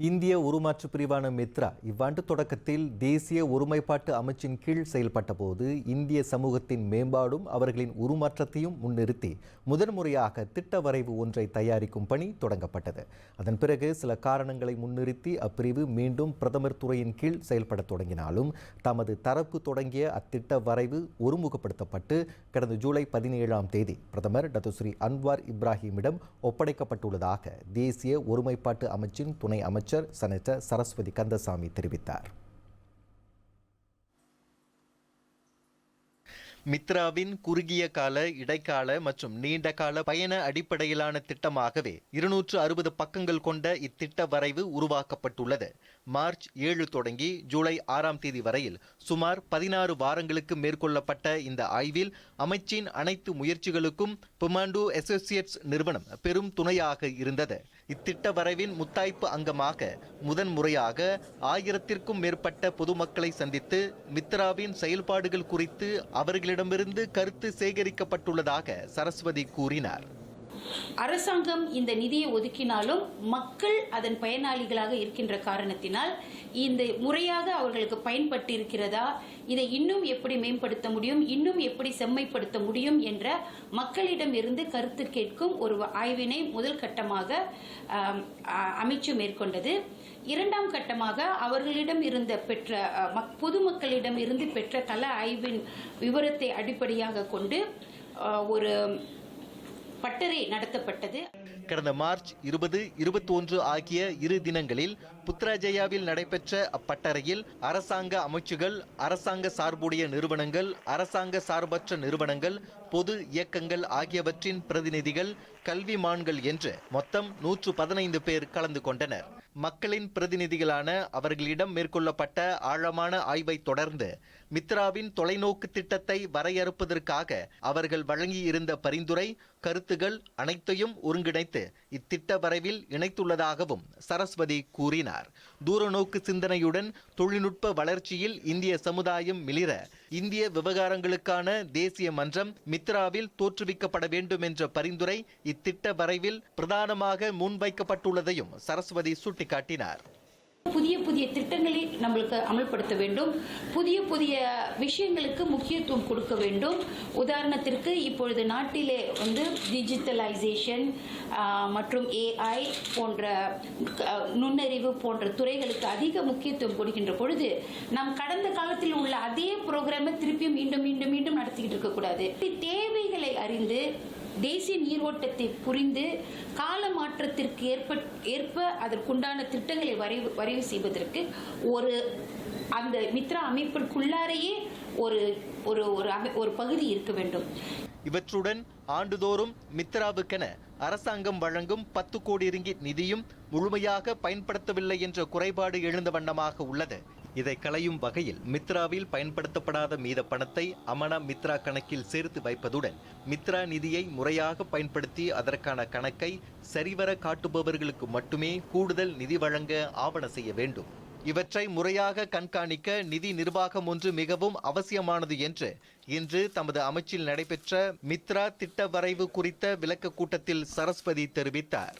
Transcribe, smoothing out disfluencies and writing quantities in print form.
இந்திய உருமாற்று பிரிவான மித்ரா இவ்வாண்டு தொடக்கத்தில் தேசிய ஒருமைப்பாட்டு அமைச்சின் கீழ் செயல்பட்ட போது இந்திய சமூகத்தின் மேம்பாடும் அவர்களின் உருமாற்றத்தையும் முன்னிறுத்தி முதன்முறையாக திட்ட வரைவு ஒன்றை தயாரிக்கும் பணி தொடங்கப்பட்டது. அதன் பிறகு சில காரணங்களை முன்னிறுத்தி அப்பிரிவு மீண்டும் பிரதமர் துறையின் கீழ் செயல்பட தொடங்கினாலும் தமது தரப்பு தொடங்கிய அத்திட்ட வரைவு ஒருமுகப்படுத்தப்பட்டு கடந்த ஜூலை 17ஆம் தேதி பிரதமர் டத்துஸ்ரீ அன்வார் இப்ராஹிமிடம் ஒப்படைக்கப்பட்டுள்ளதாக தேசிய ஒருமைப்பாட்டு அமைச்சின் துணை அமைச்சர் செனட்டர் சரஸ்வதி கந்தசாமி தெரிவித்தார். மித்ராவின் குறுகிய கால, இடைக்கால மற்றும் நீண்ட கால பயண அடிப்படையிலான திட்டமாகவே 260 பக்கங்கள் கொண்ட இத்திட்ட வரைவு உருவாக்கப்பட்டுள்ளது. மார்ச் 7 தொடங்கி ஜூலை 6ஆம் தேதி வரையில் சுமார் 16 வாரங்களுக்கு மேற்கொள்ளப்பட்ட இந்த ஆய்வில் அமைச்சின் அனைத்து முயற்சிகளுக்கும் பொமாண்டோ அசோசியேட்ஸ் நிறுவனம் பெரும் துணையாக இருந்தது. இத்திட்ட வரைவின் முத்தாய்ப்பு அங்கமாக முதன்முறையாக 1000த்திற்கும் மேற்பட்ட பொதுமக்களை சந்தித்து மித்ராவின் செயல்பாடுகள் குறித்து அவர்களிடமிருந்து கருத்து சேகரிக்கப்பட்டுள்ளதாக சரஸ்வதி கூறினார். அரசாங்கம் இந்த நிதியை ஒதுக்கினாலும் மக்கள் அதன் பயனாளிகளாக இருக்கின்ற காரணத்தினால் இந்த முறையாக அவர்களுக்கு பயன்பட்டு இருக்கிறதா, இதை இன்னும் எப்படி மேம்படுத்த முடியும், இன்னும் எப்படி செம்மைப்படுத்த முடியும் என்ற மக்களிடம் இருந்து கருத்து கேட்கும் ஒரு ஆய்வினை முதல் கட்டமாக அமைச்சு மேற்கொண்டது. இரண்டாம் கட்டமாக அவர்களிடம் இருந்த பொதுமக்களிடம் இருந்து பெற்ற கள ஆய்வின் விவரத்தை அடிப்படையாக கொண்டு ஒரு பட்டறை நடத்தப்பட்டது. கடந்த மார்ச் 20, 21 ஆகிய 2 தினங்களில் புத்ராஜயாவில் நடைபெற்ற அப்பட்டறையில் அரசாங்க அமைச்சுகள், அரசாங்க சார்புடைய நிறுவனங்கள், அரசாங்க சார்பற்ற நிறுவனங்கள், பொது இயக்கங்கள் ஆகியவற்றின் பிரதிநிதிகள், கல்விமான்கள் என்று மொத்தம் 115 பேர் கலந்து கொண்டனர். மக்களின் பிரதிநிதிகளான அவர்களிடம் மேற்கொள்ளப்பட்ட ஆழமான ஆய்வை தொடர்ந்து மித்ராவின் தொலைநோக்கு திட்டத்தை வரையறுப்பதற்காக அவர்கள் வழங்கியிருந்த பரிந்துரை, கருத்துகள் அனைத்தையும் ஒருங்கிணைத்து இத்திட்ட வரைவில் இணைத்துள்ளதாகவும் சரஸ்வதி கூறினார். தூரநோக்கு சிந்தனையுடன் தொழில்நுட்ப வளர்ச்சியில் இந்திய சமுதாயம் மிளிர இந்திய விவகாரங்களுக்கான தேசிய மன்றம் மித்ராவில் தோற்றுவிக்கப்பட வேண்டும் என்ற பரிந்துரை இத்திட்ட வரைவில் பிரதானமாக முன்வைக்கப்பட்டுள்ளதையும் சரஸ்வதி சுட்டிக்காட்டினார். புதிய திட்டங்களை நம்மளுக்கு அமல்படுத்த வேண்டும், புதிய விஷயங்களுக்கு முக்கியத்துவம் கொடுக்க வேண்டும். உதாரணத்திற்கு இப்பொழுது நாட்டிலே டிஜிட்டலைசேஷன் மற்றும் AI போன்ற நுண்ணறிவு போன்ற துறைகளுக்கு அதிக முக்கியத்துவம் கொடுக்கின்ற பொழுது நாம் கடந்த காலத்தில் உள்ள அதே புரோகிராமை திருப்பியும் மீண்டும் நடத்திக்கிட்டு இருக்கக்கூடாது. தேவைகளை அறிந்து தேசிய நீரோட்டத்தை புரிந்து கால மாற்றத்திற்கு ஏற்ப அதற்குண்டான திட்டங்களை வரைவு செய்வதற்கு அந்த மித்ரா அமைப்பிற்குள்ளாரையே ஒரு பகுதி இருக்க வேண்டும். இவற்றுடன் ஆண்டுதோறும் மித்ராவுக்கென அரசாங்கம் வழங்கும் 10 கோடி ரிங்கிட் நிதியும் முழுமையாக பயன்படுத்தவில்லை என்ற குறைபாடு எழுந்த வண்ணமாக உள்ளது. இதை களையும் வகையில் மித்ராவில் பயன்படுத்தப்படாத மீத பணத்தை அமனா மித்ரா கணக்கில் சேர்த்து வைப்பதுடன் மித்ரா நிதியை முறையாக பயன்படுத்தி அதற்கான கணக்கை சரிவர காட்டுபவர்களுக்கு மட்டுமே கூடுதல் நிதி வழங்க ஆவண செய்ய வேண்டும். இவற்றை முறையாக கண்காணிக்க நிதி நிர்வாகம் ஒன்று மிகவும் அவசியமானது என்று இன்று தமது அமைச்சில் நடைபெற்ற மித்ரா திட்ட வரைவு குறித்த விளக்க கூட்டத்தில் சரஸ்வதி தெரிவித்தார்.